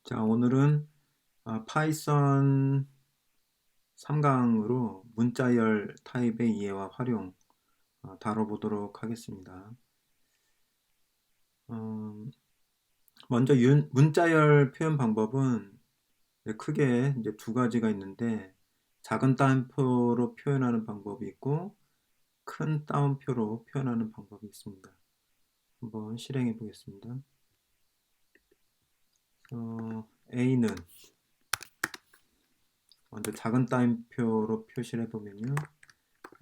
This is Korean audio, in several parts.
자, 오늘은 파이썬 3강으로 문자열 타입의 이해와 활용 다뤄보도록 하겠습니다. 어, 먼저 문자열 표현 방법은 크게 이제 두 가지가 있는데, 작은 따옴표로 표현하는 방법이 있고 큰 따옴표로 표현하는 방법이 있습니다. 한번 실행해 보겠습니다. A는 먼저 작은 따옴표로 표시를 해보면요,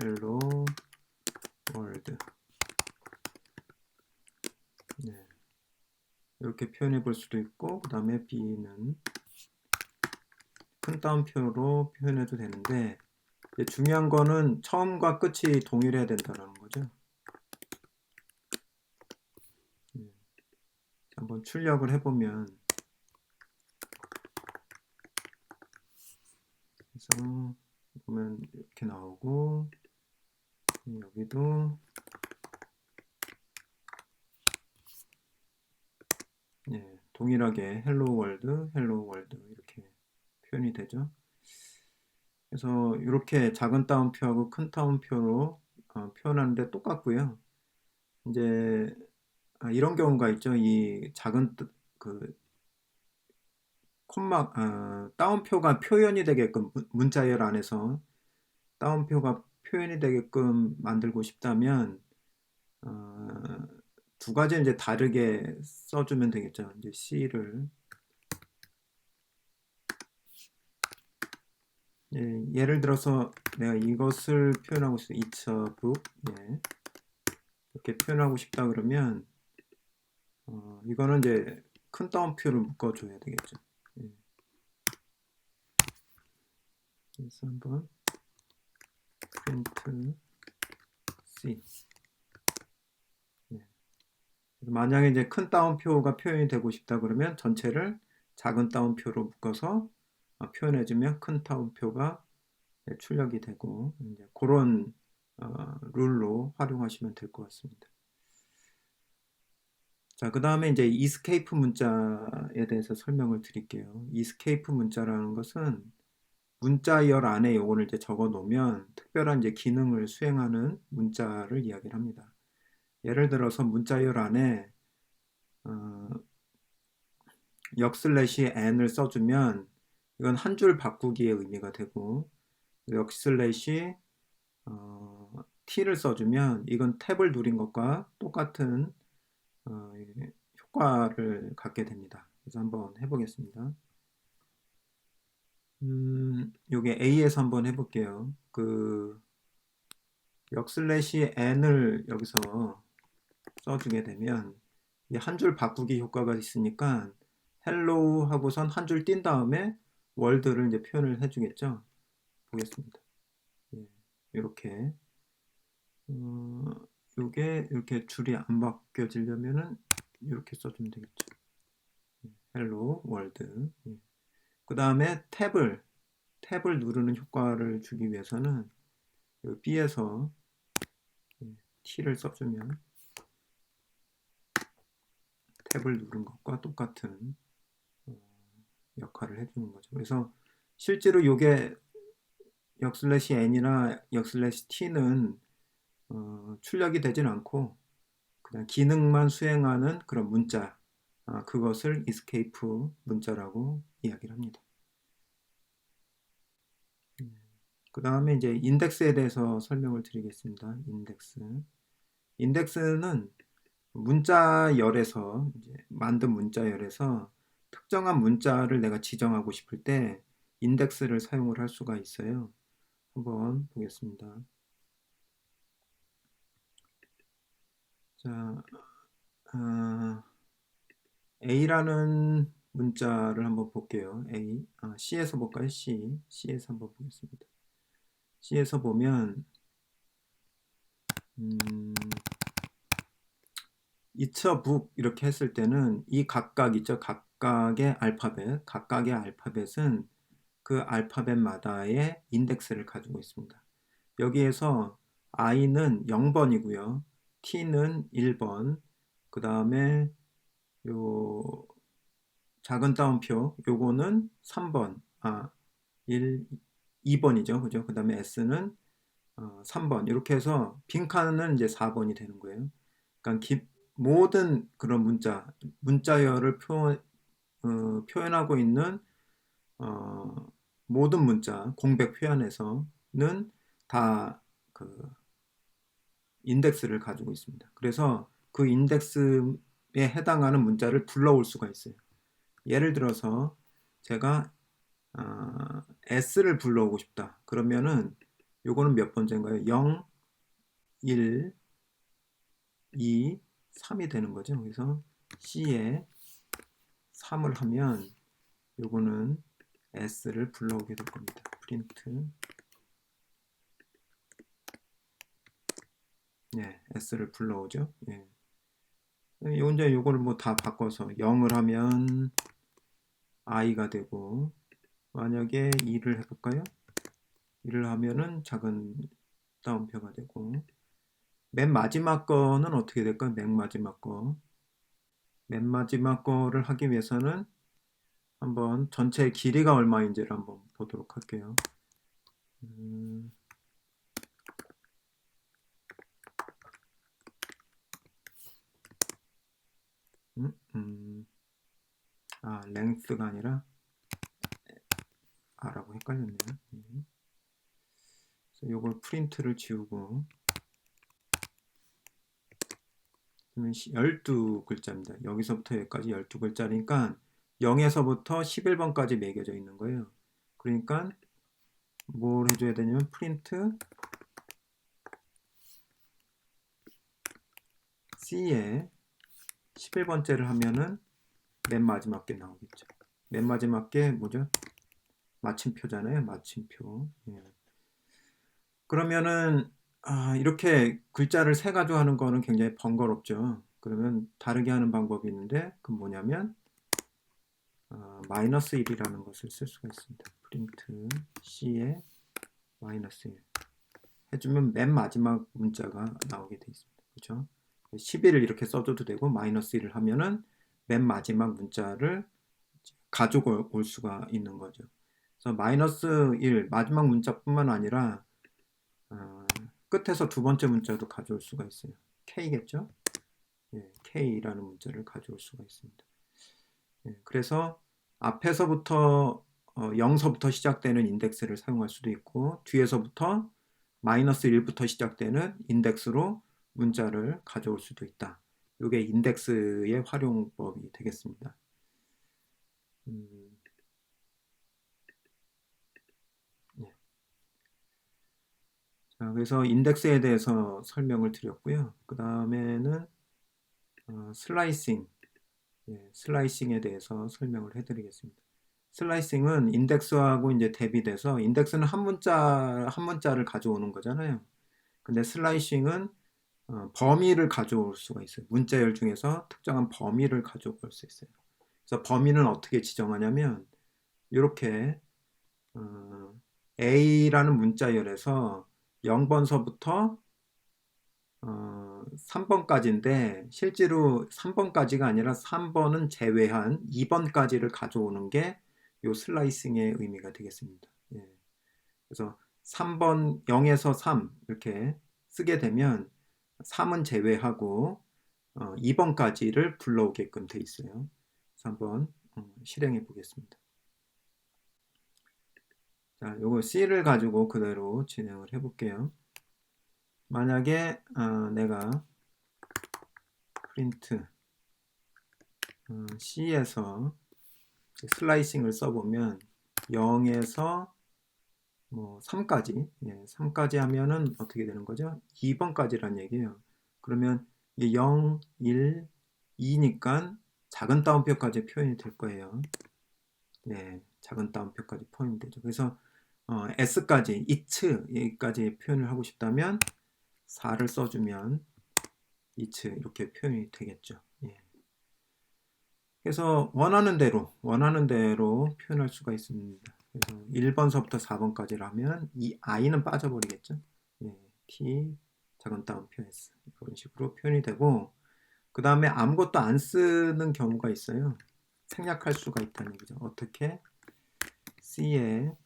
Hello World. 네, 이렇게 표현해 볼 수도 있고, 그 다음에 B는 큰 따옴표로 표현해도 되는데, 중요한 거는 처음과 끝이 동일해야 된다는 거죠. 네, 한번 출력을 해보면, 그래서 보면 이렇게 나오고, 여기도 동일하게 헬로 월드, 헬로 월드 이렇게 표현이 되죠. 그래서 이렇게 작은 따옴표하고 큰 따옴표로 표현하는데 똑같고요. 이제 이런 경우가 있죠. 이 작은 그 따옴표가 표현이 되게끔 문자열 안에서 따옴표가 표현이 되게끔 만들고 싶다면 어, 두 가지 이제 다르게 써주면 되겠죠. 이제 C를 예를 들어서 내가 이것을 표현하고 싶어. It's a book. 이렇게 표현하고 싶다 그러면 이거는 이제 큰 따옴표를 묶어줘야 되겠죠. 예, 그래서 한번 print C. 만약에 이제 큰 따옴표가 표현이 되고 싶다 그러면 전체를 작은 따옴표로 묶어서 표현해주면 큰 따옴표가 출력이 되고, 이제 그런 룰로 활용하시면 될 것 같습니다. 자, 그 다음에 이제 escape 문자에 대해서 설명을 드릴게요. escape 문자라는 것은 문자열 안에 요거를 이제 적어 놓으면 특별한 이제 기능을 수행하는 문자를 이야기를 합니다. 예를 들어서 문자열 안에 어, 역슬래시 n을 써주면 이건 한 줄 바꾸기의 의미가 되고, 역슬래시 t를 써주면 이건 탭을 누린 것과 똑같은 효과를 갖게 됩니다. 그래서 한번 해보겠습니다. 요게 A에서 한번 해볼게요. 그 역슬래시 n을 여기서 써주게 되면 한 줄 바꾸기 효과가 있으니까 헬로우 하고선 한 줄 띈 다음에 월드를 이제 표현을 해주겠죠. 보겠습니다. 이렇게 요게 이렇게 줄이 안 바뀌어지려면은 이렇게 써주면 되겠죠. 헬로 월드. 그 다음에 탭을 누르는 효과를 주기 위해서는 B에서 T를 써주면 탭을 누른 것과 똑같은 역할을 해주는 거죠. 그래서 실제로 이게 역슬래시 n이나 역슬래시 t는 출력이 되진 않고 그냥 기능만 수행하는 그런 문자, 그것을 escape 문자라고 이야기를 합니다. 그 다음에 이제 인덱스에 대해서 설명을 드리겠습니다. 인덱스는 문자열에서 만든 문자열에서 특정한 문자를 내가 지정하고 싶을 때 인덱스를 사용을 할 수가 있어요. 한번 보겠습니다. 자, A라는 문자를 한번 볼게요. C에서 볼까요? C에서 한번 보겠습니다. C에서 보면 It's a book 이렇게 했을 때는 이 각각 있죠. 각각의 알파벳은 그 알파벳마다의 인덱스를 가지고 있습니다. 여기에서 I는 0번이고요. T는 1번, 그 다음에 요 작은 따옴표 요거는 3번 2번이죠. 그죠? 그 다음에 S는 3번 이렇게 해서 빈칸은 이제 4번이 되는 거예요. 그러니까 모든 그런 문자열을 표현하고 있는 모든 문자 공백 표현에서는 다 그 인덱스를 가지고 있습니다. 그래서 그 인덱스에 해당하는 문자를 불러올 수가 있어요. 예를 들어서 제가 S를 불러오고 싶다. 그러면은 요거는 몇 번째인가요? 0, 1, 2, 3이 되는 거죠. 그래서 C에 3을 하면 요거는 S를 불러오게 될 겁니다. 프린트 네, S를 불러오죠. 예. 이제 요거를 뭐 다 바꿔서 0을 하면 I가 되고 만약에 2를 해볼까요? 2를 하면은 작은 따옴표가 되고 맨 마지막 거는 어떻게 될까요? 맨 마지막 거. 맨 마지막 거를 하기 위해서는 한번 전체 길이가 얼마인지를 한번 보도록 할게요. 음, 음, 음. length가 아니라 R라고 헷갈렸네요. 그래서 이걸 프린트를 지우고 12글자입니다. 여기서부터 여기까지 12글자니까 0에서부터 11번까지 매겨져 있는 거예요. 그러니까 뭘 해줘야 되냐면 프린트 C에 11번째를 하면은 맨 마지막 게 나오겠죠. 맨 마지막 게 뭐죠? 마침표잖아요. 마침표. 예. 그러면은 이렇게 글자를 세 가지고 하는 거는 굉장히 번거롭죠. 그러면 다르게 하는 방법이 있는데 그건 뭐냐면 마이너스 1이라는 것을 쓸 수가 있습니다. 프린트 C에 마이너스 1 해주면 맨 마지막 문자가 나오게 되어 있습니다. 그렇죠? 11을 이렇게 써줘도 되고 마이너스 1을 하면은 맨 마지막 문자를 가지고 올 수가 있는 거죠. 그래서 마이너스 1 마지막 문자뿐만 아니라 끝에서 두 번째 문자도 가져올 수가 있어요. K겠죠? 예, K라는 문자를 가져올 수가 있습니다. 예, 그래서 앞에서부터 0서부터 시작되는 인덱스를 사용할 수도 있고 뒤에서부터 마이너스 1부터 시작되는 인덱스로 문자를 가져올 수도 있다. 이게 인덱스의 활용법이 되겠습니다. 예. 자, 그래서 인덱스에 대해서 설명을 드렸고요. 그 다음에는 슬라이싱, 슬라이싱에 대해서 설명을 해드리겠습니다. 슬라이싱은 인덱스하고 이제 대비돼서 인덱스는 한 문자를 가져오는 거잖아요. 근데 슬라이싱은 범위를 가져올 수가 있어요. 문자열 중에서 특정한 범위를 가져올 수 있어요. 그래서 범위는 어떻게 지정하냐면 이렇게 A라는 문자열에서 0번서부터 3번까지인데 실제로 3번까지가 아니라 3번은 제외한 2번까지를 가져오는 게 이 슬라이싱의 의미가 되겠습니다. 예. 그래서 3번 0에서 3 이렇게 쓰게 되면 3은 제외하고 2번까지를 불러오게끔 돼 있어요. 그래서 한번 실행해 보겠습니다. 자, 요거 C를 가지고 그대로 진행을 해 볼게요. 만약에 내가 프린트 C에서 슬라이싱을 써보면 0에서 뭐 3까지 3까지 하면은 어떻게 되는 거죠? 2번까지란 얘기예요. 그러면 0, 1, 2니까 작은 따옴표까지 표현이 될 거예요. 네, 작은 따옴표까지 표현이 되죠. 그래서 S까지, 이츠까지 표현을 하고 싶다면 4를 써주면 이츠 이렇게 표현이 되겠죠. 예. 그래서 원하는 대로 표현할 수가 있습니다. 그래서 1번서부터 4번까지라면 이 i는 빠져버리겠죠. 예, t 작은 따옴표 s 이런 식으로 표현이 되고 그 다음에 아무것도 안 쓰는 경우가 있어요. 생략할 수가 있다는 얘기죠. 어떻게? C에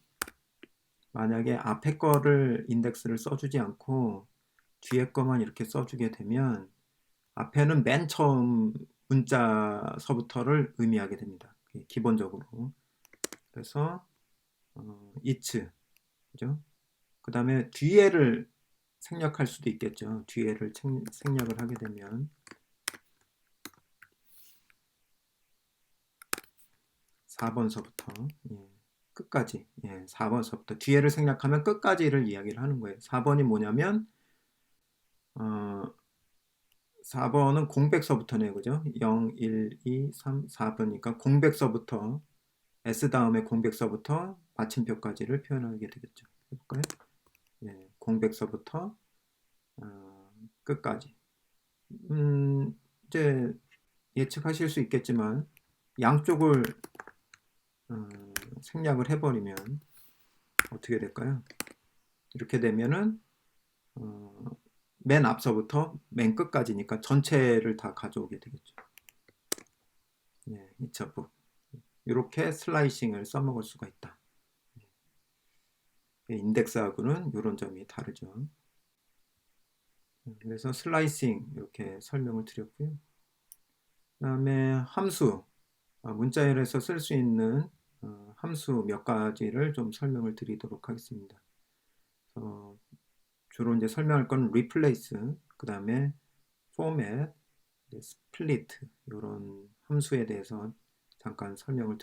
만약에 앞에 거를 인덱스를 써주지 않고 뒤에 거만 이렇게 써주게 되면 앞에는 맨 처음 문자서부터를 의미하게 됩니다. 기본적으로. 그래서 it's, 그죠? 그 다음에 뒤에를 생략할 수도 있겠죠. 뒤에를 생략을 하게 되면 4번서부터 끝까지 4번서부터 뒤에를 생략하면 끝까지를 이야기를 하는 거예요. 4번이 뭐냐면 4번은 공백서부터네요. 그죠? 0, 1, 2, 3, 4번이니까 공백서부터 S 다음에 공백서부터 마침표까지를 표현하게 되겠죠. 해볼까요? 공백서부터 끝까지. 이제 예측하실 수 있겠지만 양쪽을 생략을 해버리면 어떻게 될까요? 이렇게 되면은 맨 앞서부터 맨 끝까지니까 전체를 다 가져오게 되겠죠. 이처북 이렇게 슬라이싱을 써먹을 수가 있다. 인덱스하고는 이런 점이 다르죠. 그래서 슬라이싱 이렇게 설명을 드렸고요. 그 다음에 함수, 문자열에서 쓸 수 있는 함수 몇 가지를 좀 설명을 드리도록 하겠습니다. 주로 이제 설명할 건 replace, 그 다음에 format, split 이런 함수에 대해서 잠깐 설명을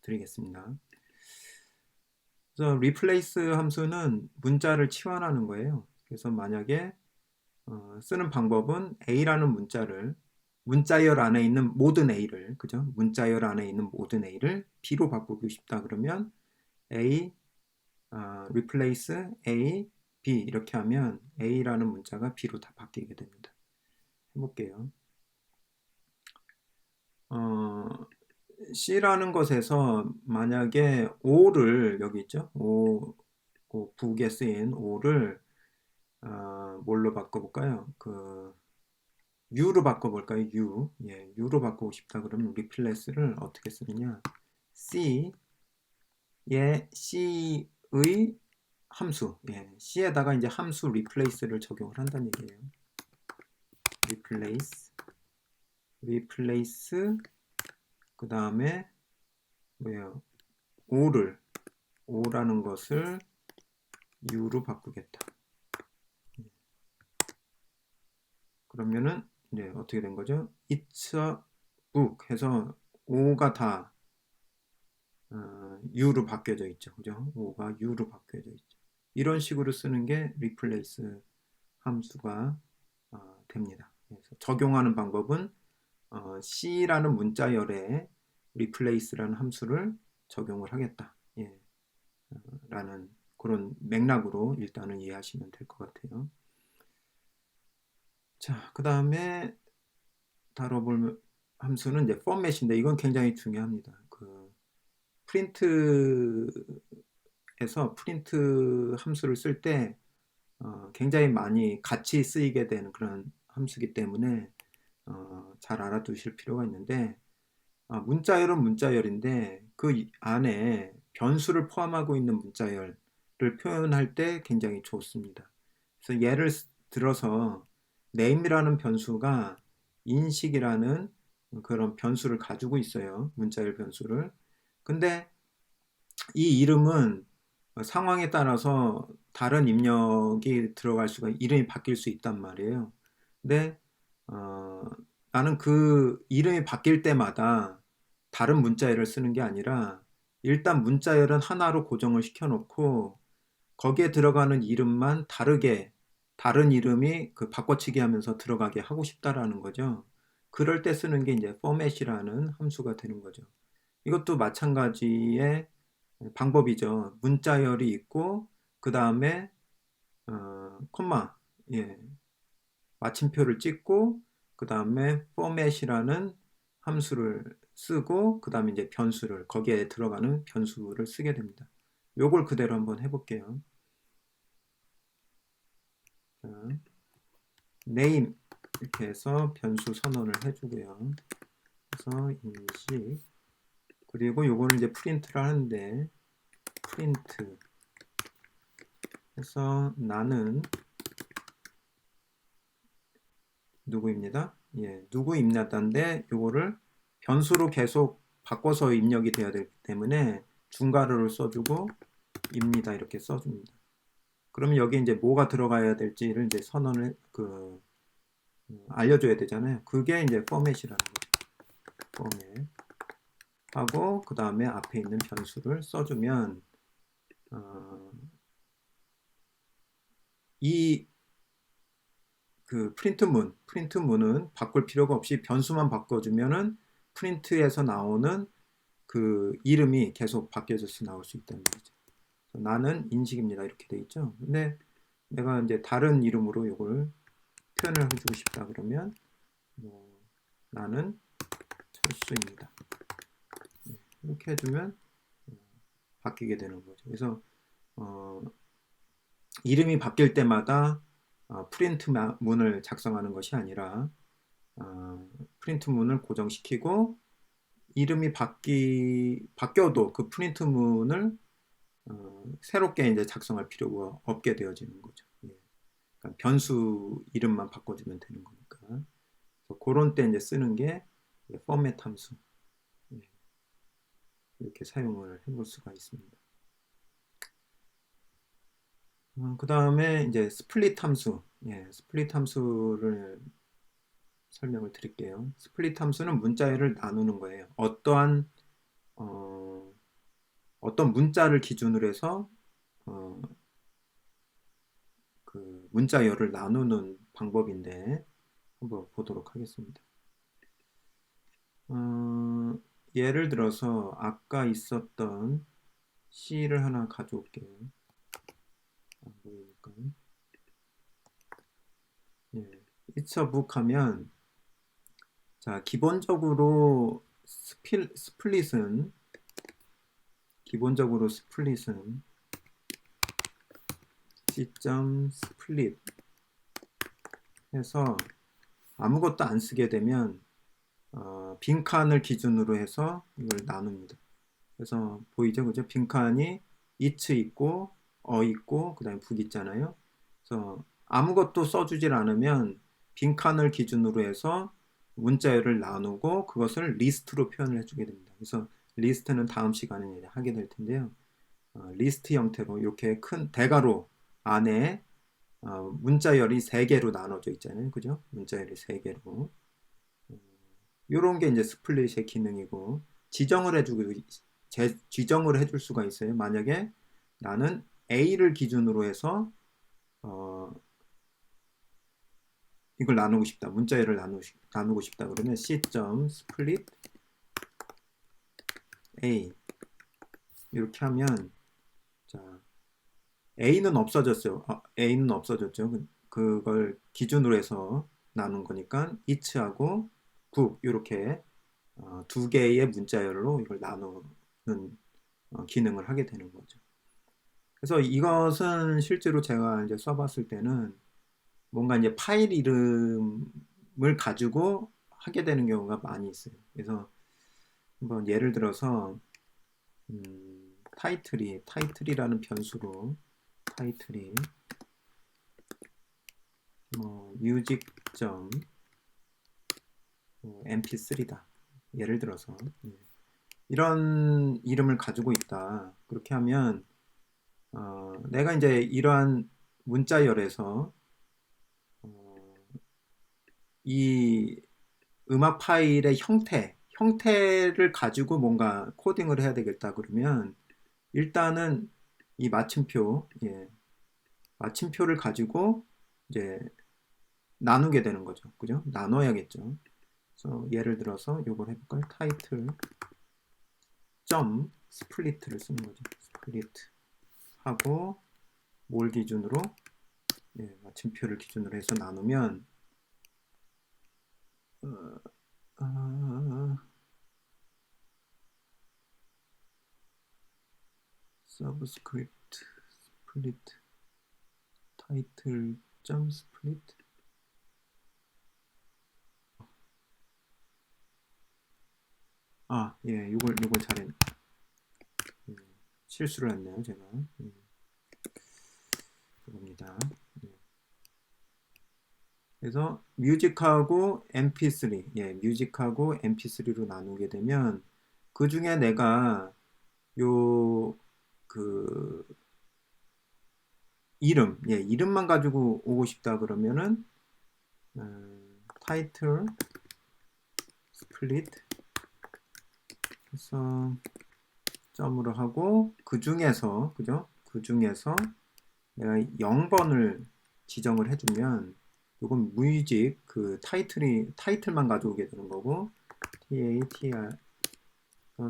드리겠습니다. 그래서 replace 함수는 문자를 치환하는 거예요. 그래서 만약에 쓰는 방법은 A라는 문자열 안에 있는 모든 A를, 그죠? 문자열 안에 있는 모든 A를 B로 바꾸고 싶다 그러면 A, replace A, B 이렇게 하면 A라는 문자가 B로 다 바뀌게 됩니다. 해볼게요. C라는 것에서 만약에 O를 여기 있죠? O, 북에 쓰인 O를 뭘로 바꿔볼까요? U로 바꿔볼까요? U. U로 바꾸고 싶다 그러면 replace를 어떻게 쓰느냐? C의 함수. C에다가 이제 함수 replace를 적용을 한다는 얘기예요. replace, 그 다음에 뭐예요? O라는 것을 U로 바꾸겠다. 그러면은 어떻게 된 거죠? It's a book 해서 O가 다 U로 바뀌어져 있죠. 그죠? O가 U로 바뀌어져 있죠. 이런 식으로 쓰는 게 replace 함수가 됩니다. 그래서 적용하는 방법은 C라는 문자열에 replace라는 함수를 적용을 하겠다. 라는 그런 맥락으로 일단은 이해하시면 될 것 같아요. 자, 그 다음에 다뤄볼 함수는 이제 format인데 이건 굉장히 중요합니다. 프린트 함수를 쓸 때 굉장히 많이 같이 쓰이게 되는 그런 함수이기 때문에 잘 알아두실 필요가 있는데 문자열은 문자열인데 그 안에 변수를 포함하고 있는 문자열을 표현할 때 굉장히 좋습니다. 그래서 예를 들어서 name이라는 변수가 인식이라는 그런 변수를 가지고 있어요. 문자열 변수를. 근데 이 이름은 상황에 따라서 다른 입력이 들어갈 수가 이름이 바뀔 수 있단 말이에요. 근데 나는 그 이름이 바뀔 때마다 다른 문자열을 쓰는 게 아니라 일단 문자열은 하나로 고정을 시켜놓고 거기에 들어가는 이름만 다른 이름이 바꿔치기 하면서 들어가게 하고 싶다라는 거죠. 그럴 때 쓰는 게 이제 format이라는 함수가 되는 거죠. 이것도 마찬가지의 방법이죠. 문자열이 있고 그 다음에 콤마 마침표를 찍고 그 다음에 format이라는 함수를 쓰고 그 다음에 이제 거기에 들어가는 변수를 쓰게 됩니다. 요걸 그대로 한번 해볼게요. 자, name 이렇게 해서 변수 선언을 해주고요. 그래서 인식, 그리고 요거는 이제 프린트를 하는데 프린트 해서 나는 누구입니다. 예, 누구 입력한데 요거를 변수로 계속 바꿔서 입력이 돼야 되기 때문에 중괄호를 써주고 입니다 이렇게 써줍니다. 그러면 여기 이제 뭐가 들어가야 될지를 이제 선언을 알려줘야 되잖아요. 그게 이제 포맷이라는 거죠. 포맷 하고 그 다음에 앞에 있는 변수를 써주면 이 프린트문은 바꿀 필요가 없이 변수만 바꿔주면은 프린트에서 나오는 그 이름이 계속 바뀌어져서 나올 수 있다는 거죠. 나는 인식입니다 이렇게 돼 있죠. 근데 내가 이제 다른 이름으로 이걸 표현을 해주고 싶다 그러면 뭐 나는 철수입니다. 이렇게 해주면 바뀌게 되는 거죠. 그래서 이름이 바뀔 때마다 프린트 문을 작성하는 것이 아니라 프린트 문을 고정시키고 이름이 바뀌어도 그 프린트 문을 새롭게 이제 작성할 필요가 없게 되어지는 거죠. 예. 그러니까 변수 이름만 바꿔주면 되는 거니까. 그래서 그런 때 이제 쓰는 게 포맷 함수. 예. 이렇게 사용을 해볼 수가 있습니다. 그 다음에 이제 스플릿 함수. 예, 스플릿 함수를 설명을 드릴게요. 스플릿 함수는 문자열을 나누는 거예요. 어떤 문자를 기준으로 해서 어, 그 문자열을 나누는 방법인데 한번 보도록 하겠습니다. 예를 들어서 아까 있었던 C를 하나 가져올게요. 안 보이니까. 예. It's a book 하면 자 기본적으로 스플릿은 C.split 해서 아무것도 안 쓰게 되면 빈칸을 기준으로 해서 이걸 나눕니다. 그래서 보이죠? 그죠? 빈칸이 it 있고 있고 그 다음에 book 있잖아요. 그래서 아무것도 써주질 않으면 빈칸을 기준으로 해서 문자열을 나누고 그것을 리스트로 표현을 해주게 됩니다. 그래서 리스트는 다음 시간에 하게 될 텐데요. 리스트 형태로 이렇게 큰 대괄호 안에 문자열이 3개로 나눠져 있잖아요. 그죠? 문자열이 3개로. 이런 게 이제 스플릿의 기능이고 지정을 해줄 수가 있어요. 만약에 나는 A를 기준으로 해서 이걸 나누고 싶다. 문자열을 나누고 싶다. 그러면 C.split A 이렇게 하면 자 A는 없어졌어요. A는 없어졌죠. 그걸 기준으로 해서 나눈 거니까 it하고 book 이렇게 두 개의 문자열로 이걸 나누는 기능을 하게 되는 거죠. 그래서 이것은 실제로 제가 이제 써봤을 때는 뭔가 이제 파일 이름을 가지고 하게 되는 경우가 많이 있어요. 그래서 한번 예를 들어서 타이틀이라는 변수로 타이틀이 music.mp3다. 예를 들어서 이런 이름을 가지고 있다. 그렇게 하면 내가 이제 이러한 문자열에서 이 음악 파일의 형태를 가지고 뭔가 코딩을 해야 되겠다 그러면 일단은 이 마침표를 가지고 이제 나누게 되는 거죠. 그죠? 나눠야겠죠. 그래서 예를 들어서 이걸 해볼까요? 타이틀 점 스플릿를 쓰는 거죠. 스플리트 하고 뭘 기준으로 마침표를 기준으로 해서 나누면 서브스크립트 스플릿 타이틀 점 스플릿 예, 요걸 잘했, 예, 실수를 했네요, 제가. 그겁니다. 예. 그래서 뮤직하고 mp3, 예, 뮤직하고 mp3로 나누게 되면 그 중에 내가 요, 그, 예, 이름만 가지고 오고 싶다 그러면은, 타이틀, 스플릿, 해서 점으로 하고, 그 중에서, 그죠? 그 중에서 내가 0번을 지정을 해주면, 이건 뮤직, 그 타이틀만 가져오게 되는 거고, TATR,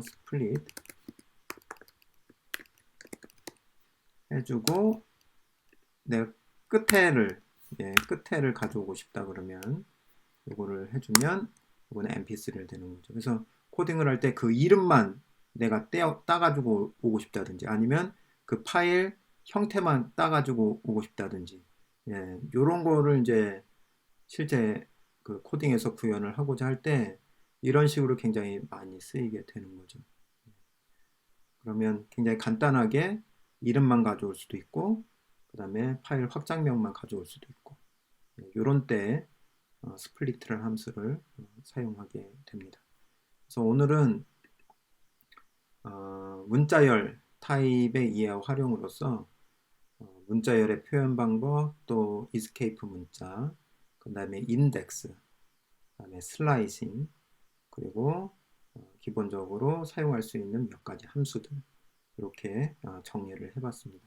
스플릿 해주고, 내가 끝에를 가져오고 싶다 그러면, 이거를 해주면, 이거는 mp3를 되는 거죠. 그래서 코딩을 할 때 그 이름만 내가 따가지고 오고 싶다든지, 아니면 그 파일 형태만 따가지고 오고 싶다든지, 예, 요런 거를 이제 실제 그 코딩에서 구현을 하고자 할 때, 이런 식으로 굉장히 많이 쓰이게 되는 거죠. 그러면 굉장히 간단하게 이름만 가져올 수도 있고, 그 다음에 파일 확장명만 가져올 수도 있고, 이런 때 스플리트라는 함수를 사용하게 됩니다. 그래서 오늘은 문자열 타입의 이해와 활용으로서 문자열의 표현 방법, 또 이스케이프 문자, 그 다음에 인덱스, 그 다음에 슬라이싱, 그리고 기본적으로 사용할 수 있는 몇 가지 함수들, 이렇게 정리를 해봤습니다.